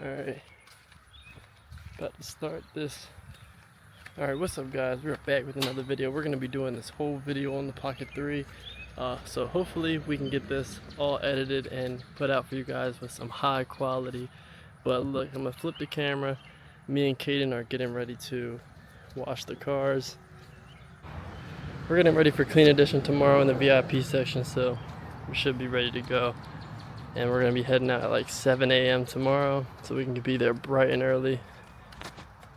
Alright, about to start this. Alright, what's up guys? We're back with another video. We're going to be doing this whole video on the Pocket 3. So hopefully we can get this all edited and put out for you guys with some high quality. But look, I'm going to flip the camera. Me and Kaden are getting ready to wash the cars. We're getting ready for Kleen Edition tomorrow in the VIP section, so we should be ready to go. And we're going to be heading out at like 7 a.m. tomorrow, so we can be there bright and early.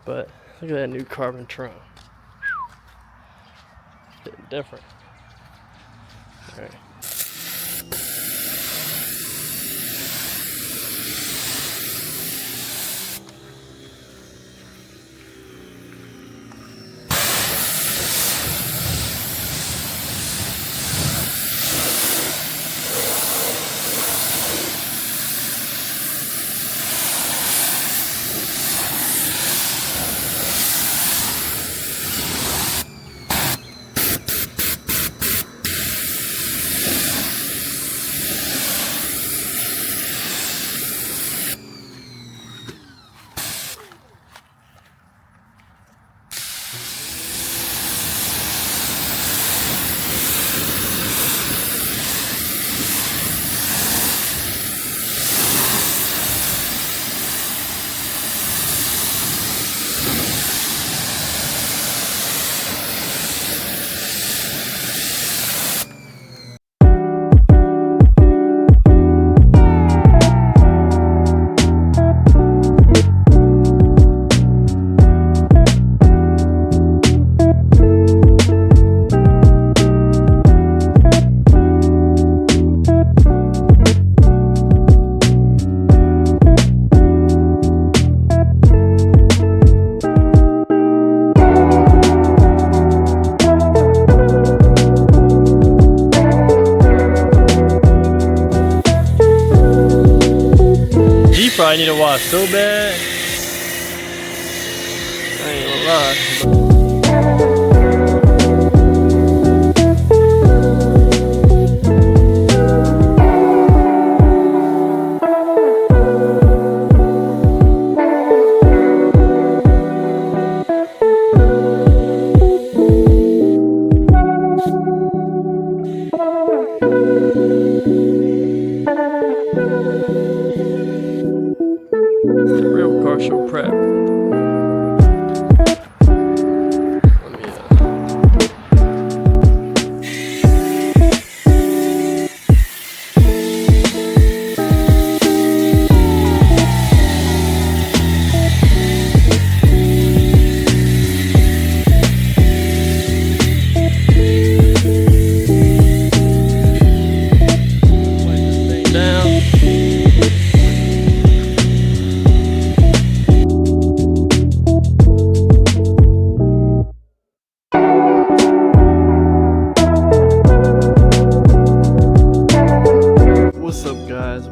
But look at that new carbon trunk. Hitting different. Alright. Probably need to wash so bad. I ain't gonna lie. Real car show prep.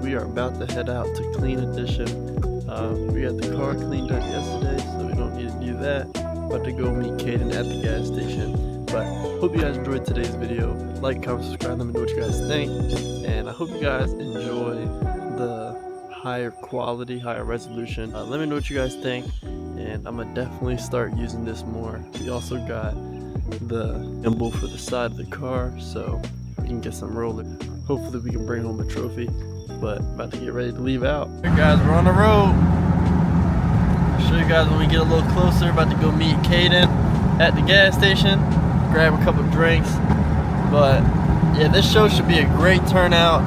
We are about to head out to Kleen Edition. We got the car cleaned up yesterday, so we don't need to do that. About to go meet Kaden at the gas station. But hope you guys enjoyed today's video. Like, comment, subscribe, let me know what you guys think. And I hope you guys enjoy the higher quality, higher resolution. Let me know what you guys think, and I'm gonna definitely start using this more. We also got the gimbal for the side of the car, so we can get some rolling. Hopefully we can bring home a trophy. But about to get ready to leave out. Alright guys, we're on the road. I'll show you guys when we get a little closer. About to go meet Kaden at the gas station, grab a couple drinks. But yeah, this show should be a great turnout.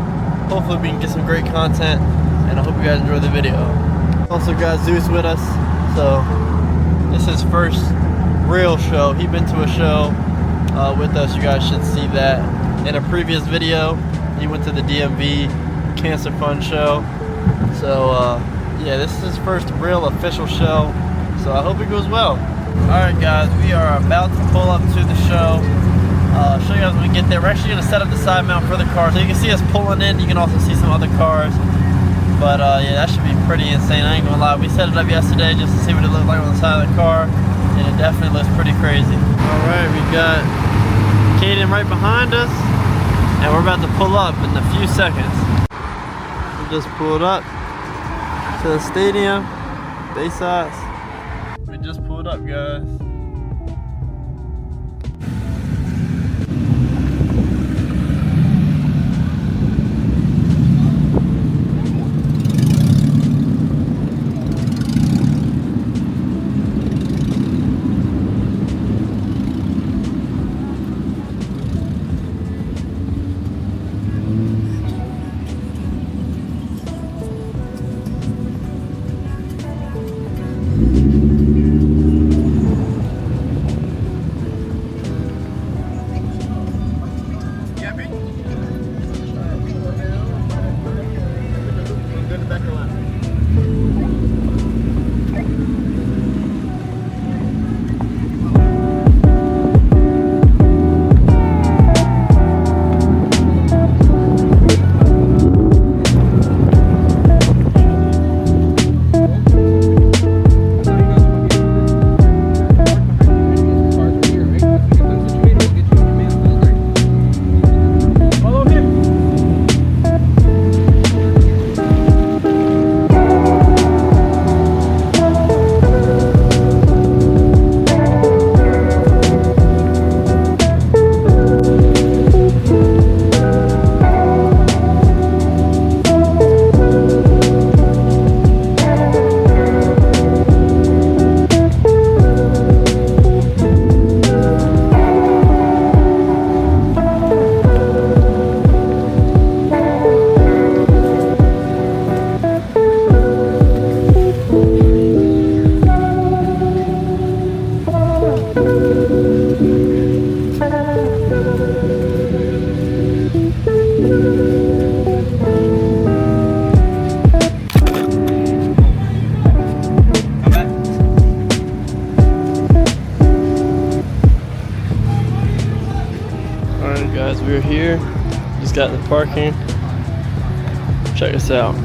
Hopefully we can get some great content, and I hope you guys enjoy the video. Also got Zeus with us, so this is his first real show. He's been to a show with us. You guys should see that in a previous video. He went to the DMV Cancer Fund show. So yeah, this is his first real official show, so I hope it goes well. Alright guys, we are about to pull up to the show. I'll show you guys when we get there. We're actually going to set up the side mount for the car, so you can see us pulling in. You can also see some other cars. But yeah, that should be pretty insane. I ain't gonna lie, we set it up yesterday just to see what it looked like on the side of the car, and it definitely looks pretty crazy. Alright, we got Kaden right behind us, and we're about to pull up in a few seconds. We just pulled up to to the stadium, Baysox. We just pulled up, guys. Alright guys, we're here. Just got the parking. Check this out.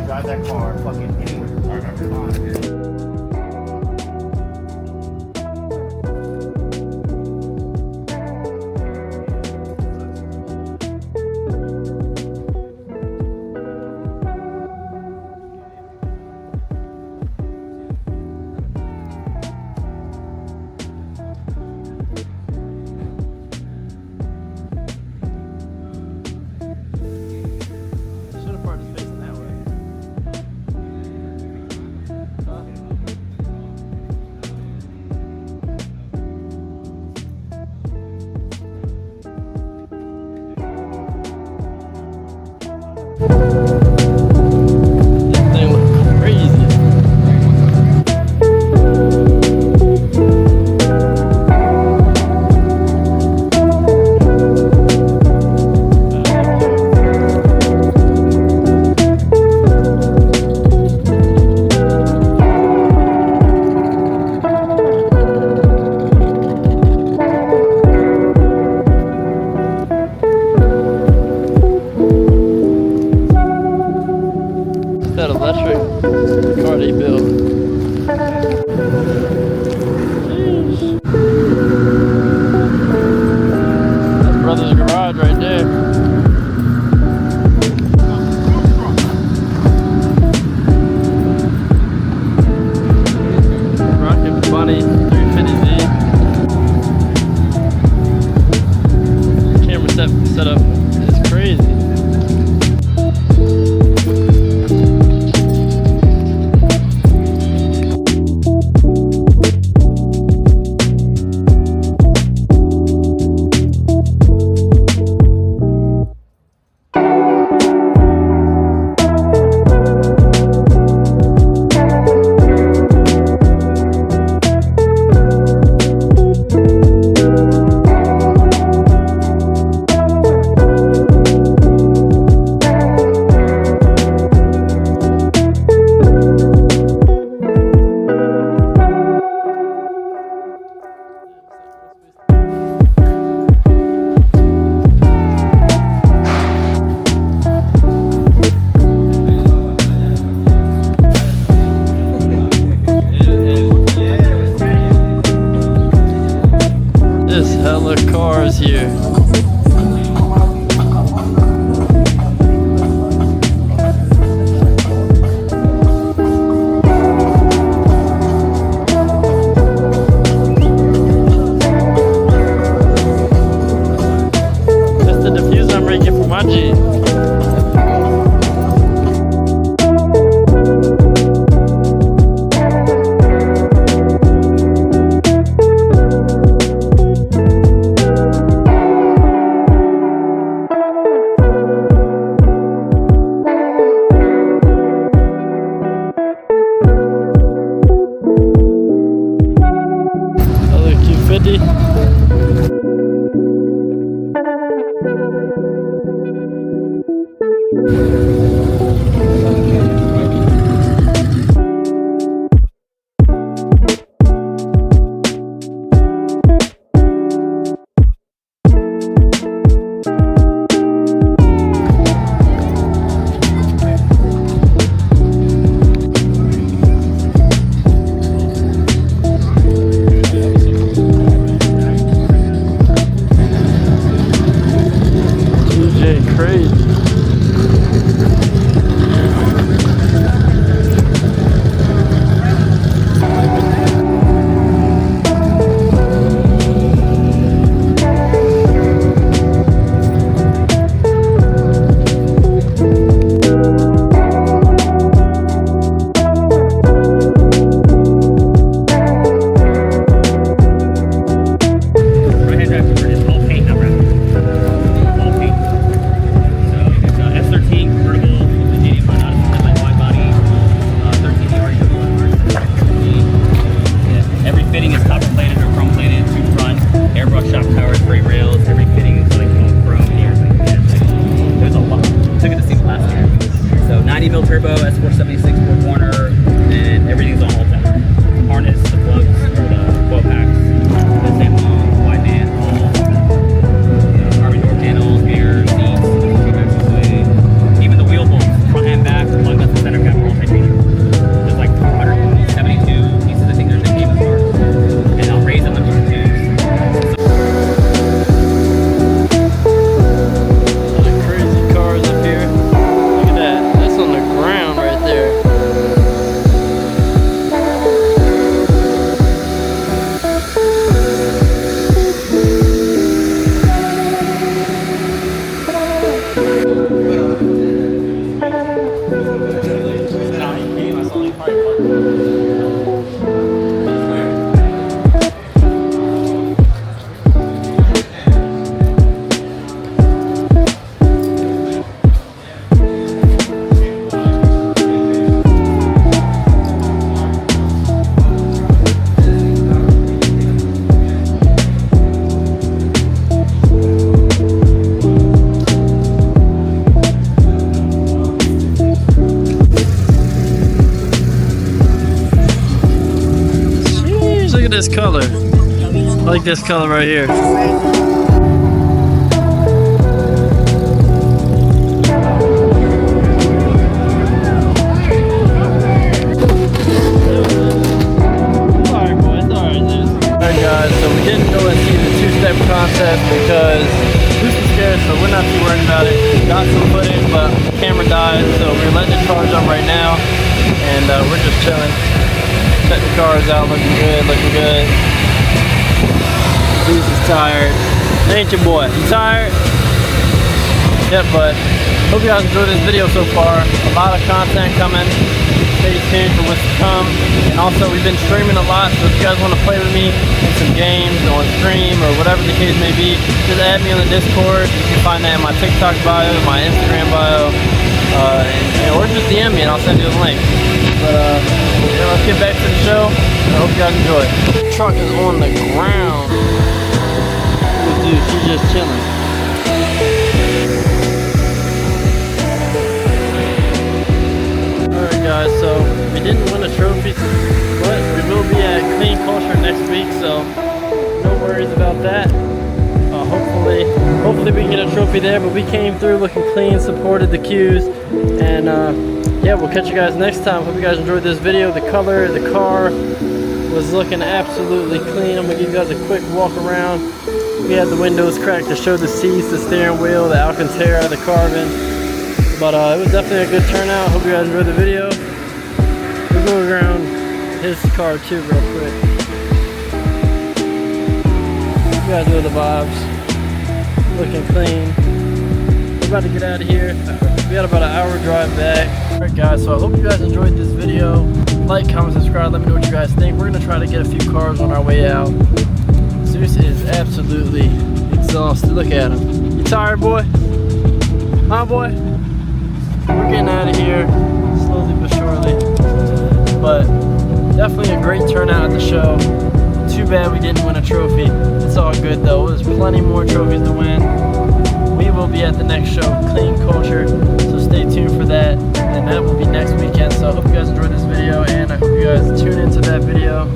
Drive that car fucking anywhere. There's hella cars here. That's the diffuser I'm making for my Jeep. Turbo, S476 Ford Warner, and everything's on all time. Harness, the plugs, or the coil packs, the same long, wide band, all carbon door panels, air, seats, even the wheel bolts, front and back, the plug nuts, and center cap are all titanium. There's like 172 pieces, I think there's a game of parts, and I'll raise them to tubes. Crazy cars up here. Look at that. That's on the ground right there. Look at this color. I like this color right here. Alright guys, so we didn't go and see the two-step contest because who's scared, so we're not too worried about it. Got some footage, but the camera died, so we're letting it charge up right now, and we're just chilling. Setting the cars out, looking good, looking good. Zeus is tired. Ain't your boy? You tired? Yep, but hope you guys enjoyed this video so far. A lot of content coming. Stay tuned for what's to come. And also, we've been streaming a lot, so if you guys want to play with me in some games on stream or whatever the case may be, just add me on the Discord. You can find that in my TikTok bio, my Instagram bio, or just DM me and I'll send you the link. But yeah, let's get back to the show. I hope you guys enjoy. The truck is on the ground. Dude, she's just chilling. Alright guys, so we didn't win a trophy, but we will be at Kleen next week, so no worries about that. Hopefully we can get a trophy there, but we came through looking clean, supported the queues, and yeah, we'll catch you guys next time. Hope you guys enjoyed this video. The color, the car, was looking absolutely clean. I'm gonna give you guys a quick walk around. We had the windows cracked to show the seats, the steering wheel, the Alcantara, the carbon. But it was definitely a good turnout. Hope you guys enjoyed the video. We'll go around his car too real quick. You guys know the vibes. Looking clean. We're about to get out of here. We got about an hour drive back. Alright guys, so I hope you guys enjoyed this video. Like, comment, subscribe, let me know what you guys think. We're gonna try to get a few cars on our way out. Zeus is absolutely exhausted. Look at him. You tired, boy? Huh, boy? We're getting out of here slowly but surely. But definitely a great turnout at the show. Too bad we didn't win a trophy. It's all good though. There's plenty more trophies to win. We will be at the next show, Clean Culture. So stay tuned for that. And that will be next weekend. So I hope you guys enjoyed this video, and I hope you guys tune into that video.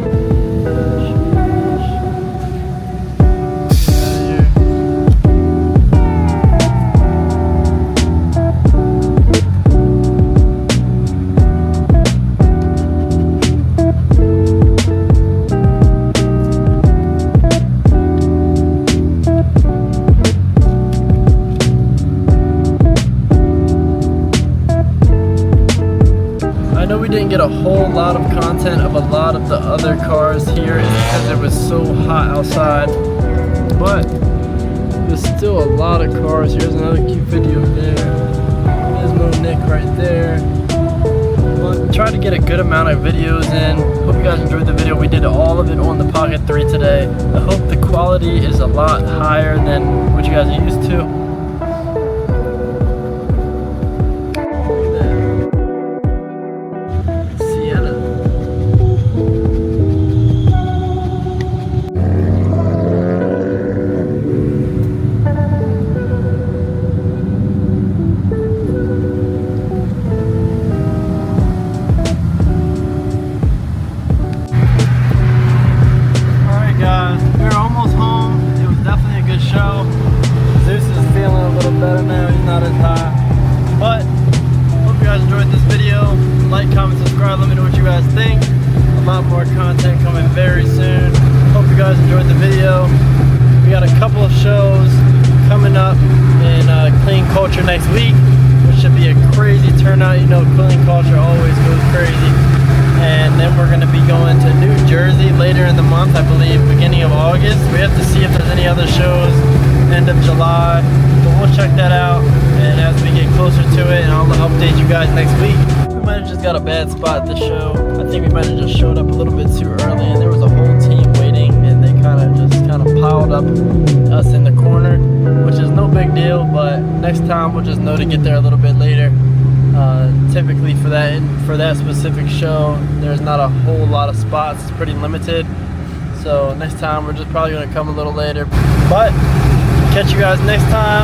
I know we didn't get a whole lot of content of a lot of the other cars here because it was so hot outside, but there's still a lot of cars. Here's another cute video there. There's Mo Nick right there. But try to get a good amount of videos in. Hope you guys enjoyed the video. We did all of it on the Pocket 3 today. I hope the quality is a lot higher than what you guys are used to. Better now, he's not as high. But hope you guys enjoyed this video. Like, comment, subscribe, let me know what you guys think. A lot more content coming very soon. Hope you guys enjoyed the video. We got a couple of shows coming up in Clean Culture next week, which should be a crazy turnout. You know, Clean Culture always goes crazy. And then we're going to be going to New Jersey later in the month, I believe, beginning of August. We have to see if there's any other shows end of July. But we'll check that out, and as we get closer to it, and I'll update you guys next week. We might have just got a bad spot at the show. I think we might have just showed up a little bit too early, and there was a whole team waiting, and they kind of piled up us in the corner, which is no big deal, but next time we'll just know to get there a little bit later. Typically for that specific show, there's not a whole lot of spots. It's pretty limited. So next time we're just probably gonna come a little later. But catch you guys next time.